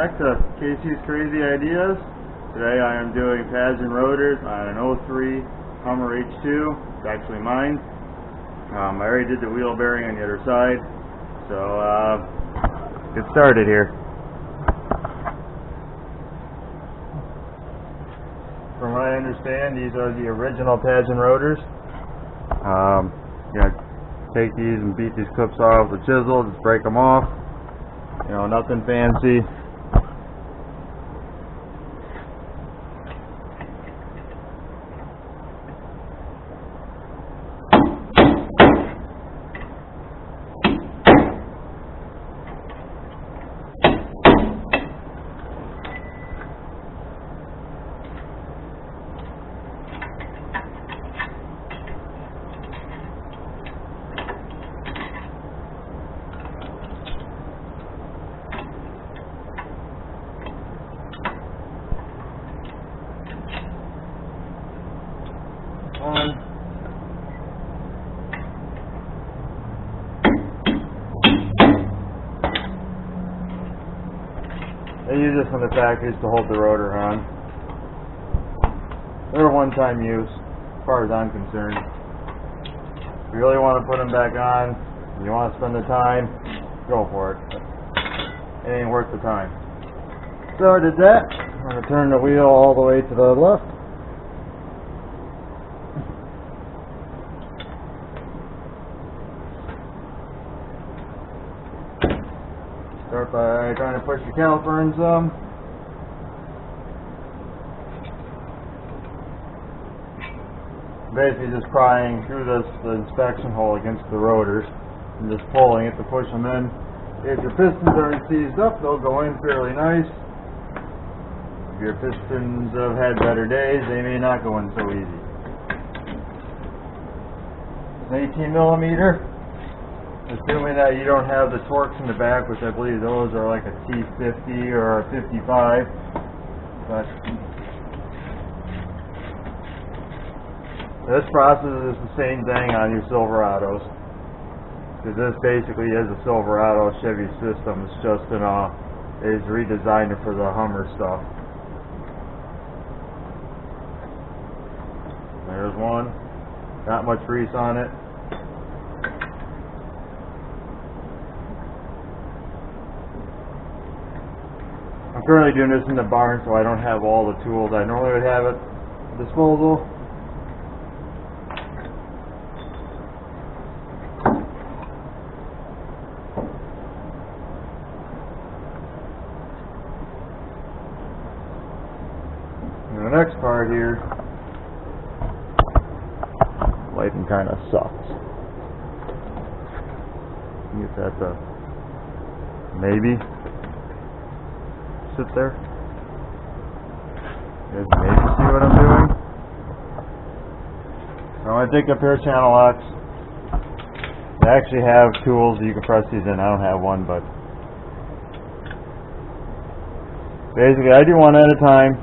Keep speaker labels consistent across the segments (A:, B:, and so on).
A: back to Casey's Crazy Ideas. Today I am doing pads and rotors on an 03 Hummer H2. It's actually mine. I already did the wheel bearing on the other side, so let's get started here. From what I understand, these are the original pads and rotors. Take these and beat these clips off with a chisel, just break them off. You know, nothing fancy. They use this from the factories to hold the rotor on. They're a one-time use, as far as I'm concerned. If you really want to put them back on, and you want to spend the time, go for it. It ain't worth the time. So I did that. I'm going to turn the wheel all the way to the left. Start by trying to push the caliper in some. Basically just prying through the inspection hole against the rotors and just pulling it to push them in. If your pistons aren't seized up, they'll go in fairly nice. If your pistons have had better days, they may not go in so easy. An 18 millimeter. Assuming that you don't have the Torx in the back, which I believe those are like a T50 or a 55. But this process is the same thing on your Silverados. Because this basically is a Silverado Chevy system. It's just it's redesigned it for the Hummer stuff. There's one. Not much grease on it. I'm currently doing this in the barn, so I don't have all the tools I normally would have at disposal. And the next part here, lighting kind of sucks. Get that to maybe sit there. You guys maybe see what I'm doing. So I'm going to take up here channel locks. They actually have tools that you can press these in. I don't have one, but basically I do one at a time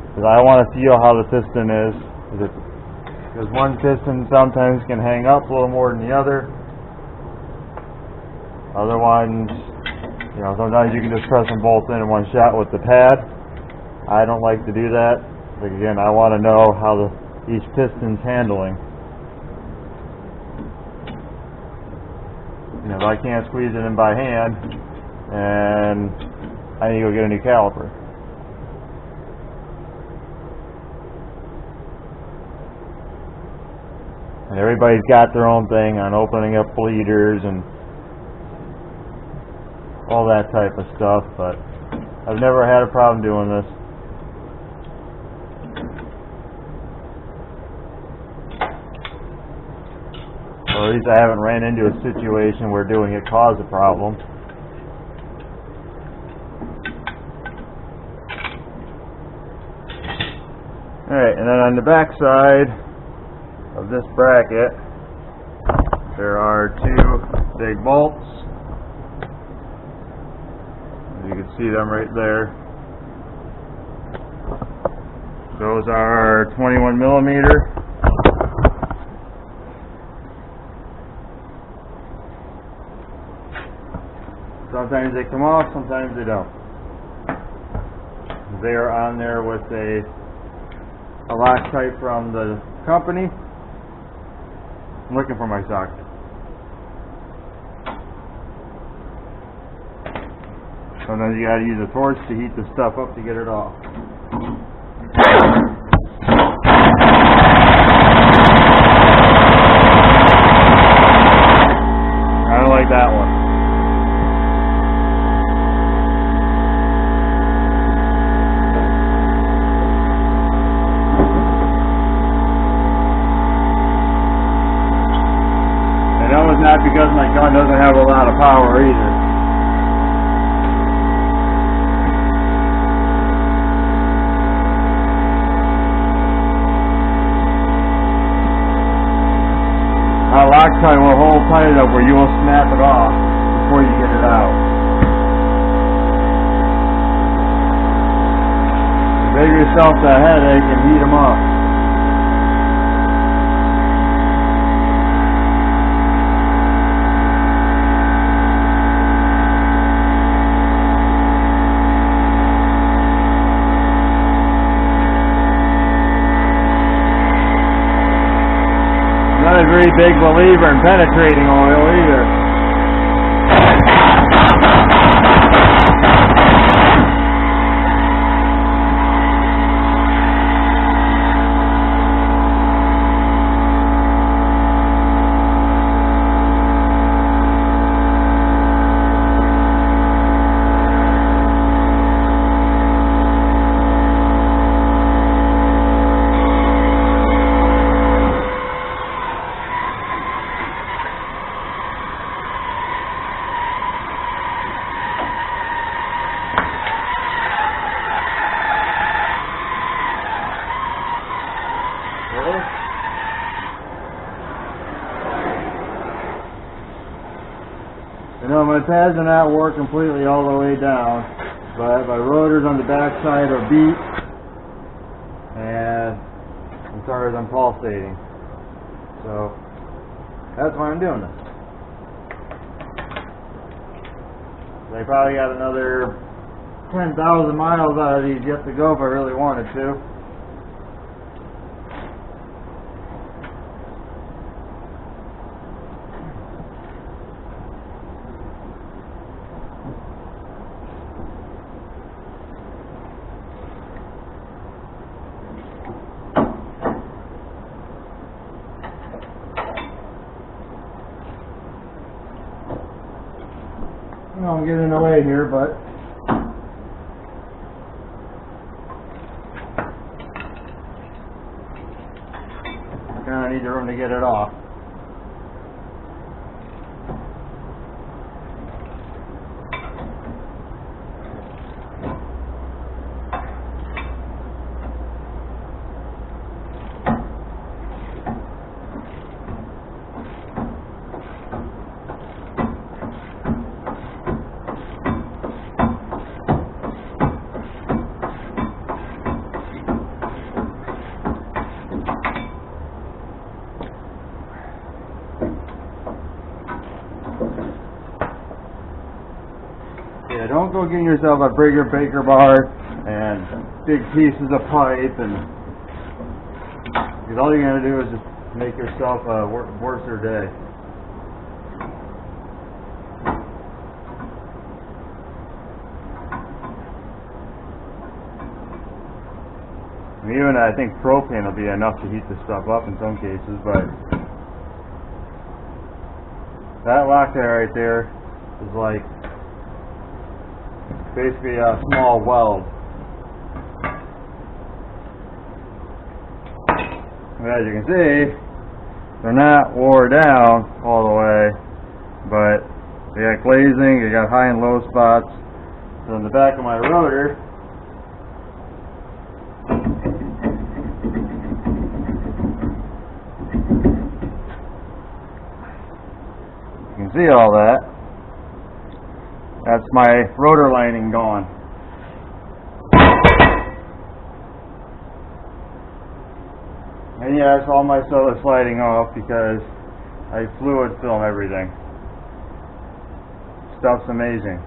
A: because I want to feel how the piston is. Because one piston sometimes can hang up a little more than the other. Other ones, you know, sometimes you can just press them both in one shot with the pad. I don't like to do that. But again, I want to know how each piston's handling. You know, if I can't squeeze it in by hand, and I need to go get a new caliper. And everybody's got their own thing on opening up bleeders and all that type of stuff, but I've never had a problem doing this. Or at least I haven't ran into a situation where doing it caused a problem. Alright, and then on the back side of this bracket there are two big bolts. You can see them right there. Those are 21 millimeter. Sometimes they come off, sometimes they don't. They are on there with a Loctite from the company. I'm looking for my socket. So then you gotta use a torch to heat the stuff up to get it off. I don't like that one. And that was not because my gun doesn't have a lot of power either. Loctite will hold tight enough where you will snap it off before you get it out. Save yourself the headache and heat them up. Not a very big believer in penetrating oil either. You know, my pads are not work completely all the way down, but my rotors on the back side are beat, and as far as I'm pulsating. So that's why I'm doing this. I probably got another 10,000 miles out of these yet to go if I really wanted to. I'm getting in the way here, but I kind of need the room to get it off. Yeah, don't go get yourself a bigger baker bar and big pieces of pipe, and because all you're going to do is just make yourself a worser day. And even I think propane will be enough to heat this stuff up in some cases, but that Loctite right there is like basically a small weld. And as you can see, they're not wore down all the way, but they got glazing, they got high and low spots. So in the back of my rotor, you can see all that. That's my rotor lining gone. And yes, all my stuff is sliding off because I fluid film everything. Stuff's amazing.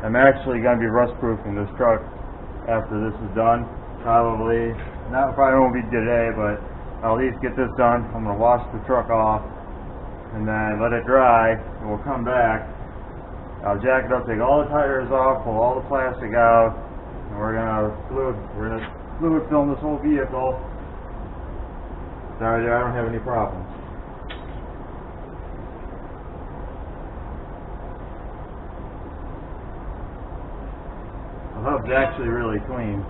A: I'm actually going to be rust proofing this truck after this is done. Probably won't be today, but I'll at least get this done. I'm gonna wash the truck off and then let it dry, and we'll come back. I'll jack it up, take all the tires off, pull all the plastic out, and we're gonna fluid film this whole vehicle. Sorry, I don't have any problems. The hub's actually really clean.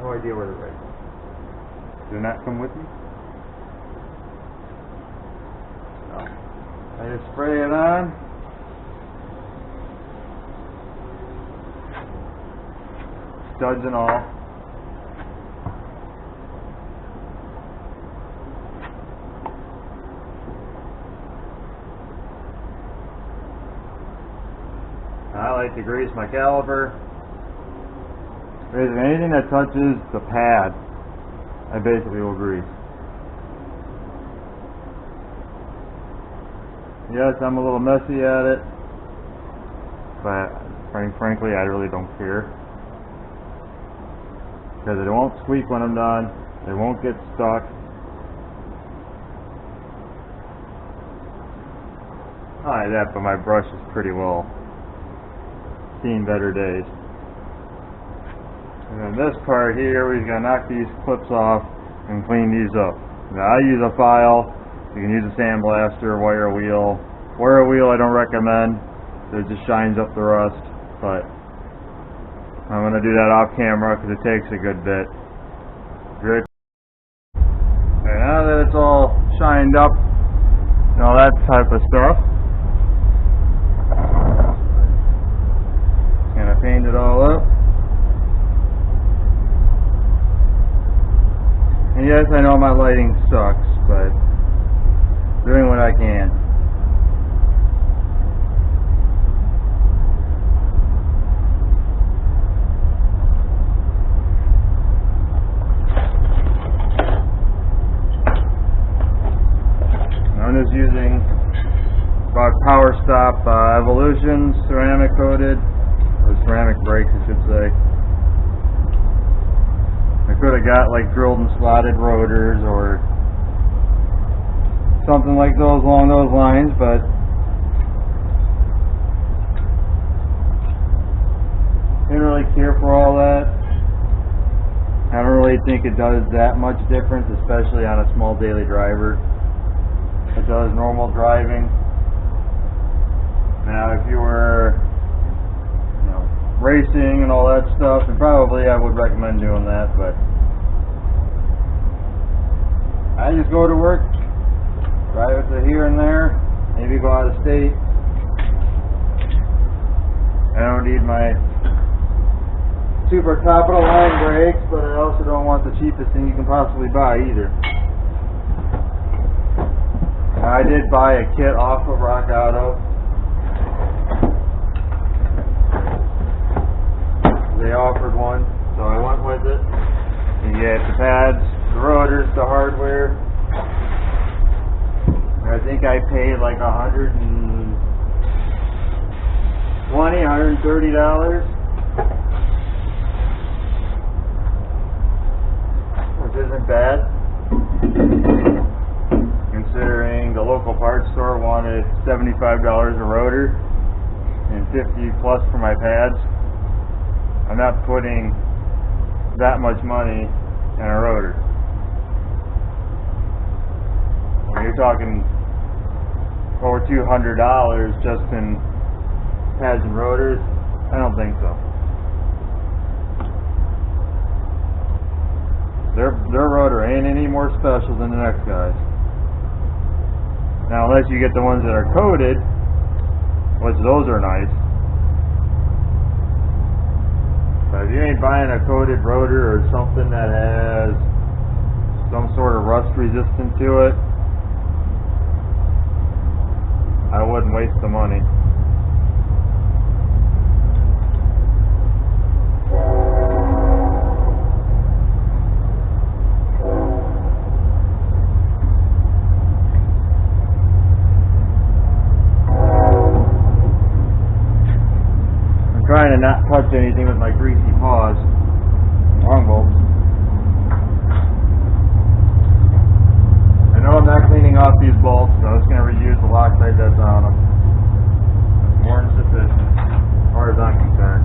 A: No idea where the right is. Did it not come with me? No. I just spray it on. Studs and all. I like to grease my caliper. Basically, anything that touches the pad, I basically will grease. Yes, I'm a little messy at it, but frankly, I really don't care. Because it won't squeak when I'm done, it won't get stuck. Not like that, but my brush is pretty well seen better days. And then this part here, we're going to knock these clips off and clean these up. Now I use a file. You can use a sandblaster, wire wheel. Wire wheel I don't recommend. It just shines up the rust. But I'm going to do that off camera because it takes a good bit. Good. Okay, now that it's all shined up and all that type of stuff, I'm going to paint it all up. And yes, I know my lighting sucks, but doing what I can. I'm just using Power Stop Evolution ceramic coated, or ceramic brakes I should say. I could have got like drilled and slotted rotors or something like those along those lines, but didn't really care for all that. I don't really think it does that much difference, especially on a small daily driver. It does normal driving. Now if you were racing and all that stuff, and probably I would recommend doing that, but I just go to work, drive it to here and there, maybe go out of state. I don't need my super top of the line brakes, but I also don't want the cheapest thing you can possibly buy either. I did buy a kit off of Rock Auto. They offered one, so I went with it. You get the pads, the rotors, the hardware. I think I paid like $130, which isn't bad, considering the local parts store wanted $75 a rotor and $50 plus for my pads. I'm not putting that much money in a rotor. When you're talking over $200 just in pads and rotors, I don't think so. Their rotor ain't any more special than the next guy's. Now, unless you get the ones that are coated, which those are nice. But if you ain't buying a coated rotor or something that has some sort of rust resistant to it, I wouldn't waste the money. trying to not touch anything with my greasy paws. Wrong bolts. I know I'm not cleaning off these bolts, so I'm just going to reuse the Loctite that's on them. That's more than sufficient, as far as I'm concerned.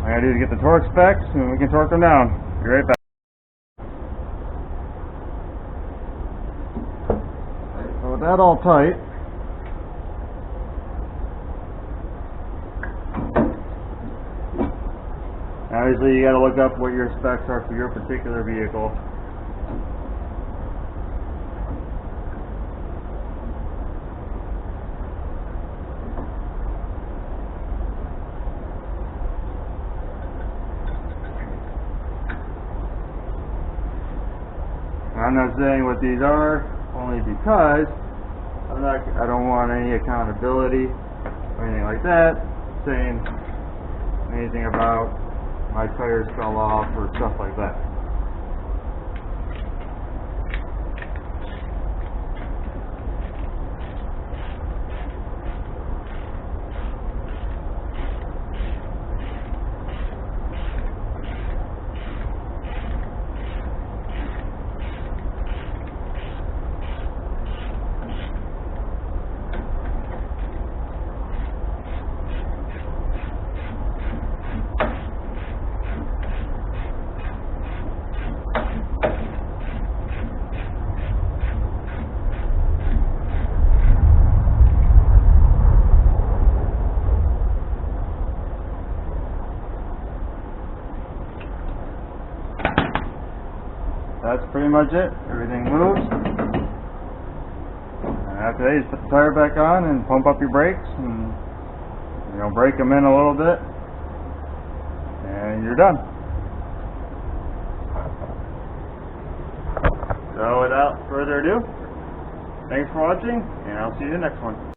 A: All I gotta do is get the torque specs and we can torque them down. Be right back. So with that all tight, obviously you gotta look up what your specs are for your particular vehicle. I'm not saying what these are only because I don't want any accountability or anything like that saying anything about my tires fell off or stuff like that. That's pretty much it. Everything moves. And after that, you just put the tire back on and pump up your brakes and brake them in a little bit, and you're done. So without further ado, thanks for watching, and I'll see you in the next one.